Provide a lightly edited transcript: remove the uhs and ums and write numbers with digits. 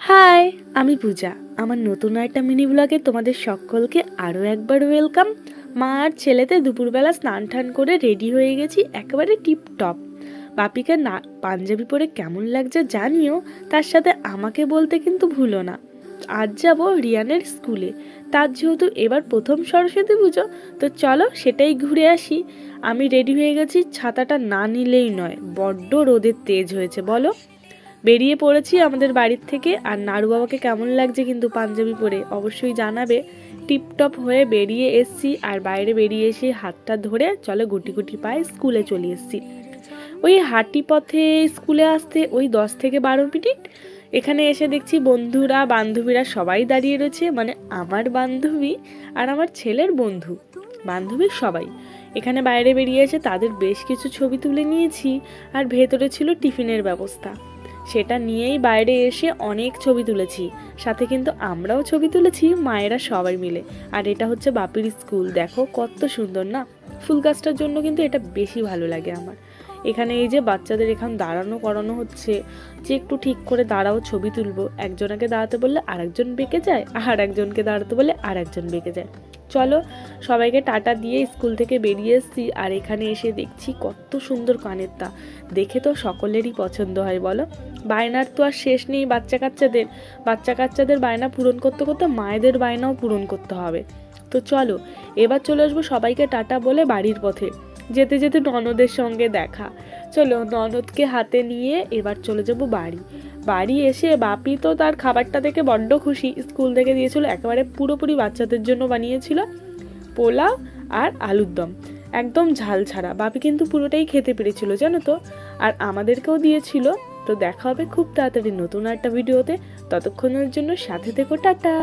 High, আমি পূজা। আমার নতুন একটা মিনি ব্লগে তোমাদের সকলকে আরও একবার ওয়েলকাম। মা আর ছেলেতে দুপুরবেলা স্নান টান করে রেডি হয়ে গেছি, একেবারে টিপটপ। বাপিকে না পাঞ্জাবি পরে কেমন লাগছে জানিও, তার সাথে আমাকে বলতে কিন্তু ভুলো না। আজ যাব রিয়ানের স্কুলে, তার যেহেতু এবার প্রথম সরস্বতী পুজো, তো চলো সেটাই ঘুরে আসি। আমি রেডি হয়ে গেছি, ছাতাটা না নিলেই নয়, বড্ড রোদের তেজ হয়েছে বলো। বেরিয়ে পড়েছি আমাদের বাড়ির থেকে। আর নাড়ু বাবাকে কেমন লাগছে কিন্তু পাঞ্জাবি পরে অবশ্যই জানাবে। টিপটপ হয়ে বেরিয়ে এসছি, আর বাইরে বেরিয়ে এসে হাতটা ধরে চলো গুটি গুটি পায়ে স্কুলে চলে এসছি। ওই হাঁটি পথে স্কুলে আসতে ওই 10 থেকে 12 মিনিট। এখানে এসে দেখছি বন্ধুরা বান্ধবীরা সবাই দাঁড়িয়ে রয়েছে, মানে আমার বান্ধবী আর আমার ছেলের বন্ধু বান্ধবী সবাই এখানে বাইরে বেরিয়ে এসে তাদের বেশ কিছু ছবি তুলে নিয়েছি। আর ভেতরে ছিল টিফিনের ব্যবস্থা, সেটা নিয়েই বাইরে এসে অনেক ছবি তুলেছি। সাথে কিন্তু আমরাও ছবি তুলেছি মায়েরা সবাই মিলে। আর এটা হচ্ছে বাপির স্কুল, দেখো কত সুন্দর না। ফুল গাছটার জন্য কিন্তু এটা বেশি ভালো লাগে আমার। এখানে এই যে বাচ্চাদের এখানে দাঁড়ানো করানো হচ্ছে, যে একটু ঠিক করে দাঁড়াও ছবি তুলবো। একজনকে দাঁড়াতে বললে আরেকজন বেঁকে যায়, আর একজনকে দাঁড়াতে বললে আর একজন বেঁকে যায়। চলো সবাইকে টাটা দিয়ে স্কুল থেকে বেরিয়ে এসেছি। আর এখানে এসে দেখছি কত সুন্দর কানের তা, দেখে তো সকলেরই পছন্দ হয় বলো। বায়নার তো আর শেষ নেই বাচ্চা কাচ্চাদের বায়না পূরণ করতে করতে মায়েদের বায়নাও পূরণ করতে হবে। তো চলো এবার চলে আসবো সবাইকে টাটা বলে বাড়ির পথে। যেতে যেতে ননদের সঙ্গে দেখা। চলো ননদকে হাতে নিয়ে এবার চলে যাব বাড়ি এসে বাপি তো তার খাবারটা দেখে বড্ড খুশি। স্কুল থেকে দিয়েছিল একেবারে পুরোপুরি বাচ্চাদের জন্য বানিয়েছিল পোলাও আর আলুর দম, একদম ঝাল ছাড়া। বাপি কিন্তু পুরোটাই খেতে পেরেছিল জানো তো, আর আমাদেরকেও দিয়েছিল। তো দেখা হবে খুব তাড়াতাড়ি নতুন একটা ভিডিওতে, ততক্ষণের জন্য সাথে থেকো, টাটা।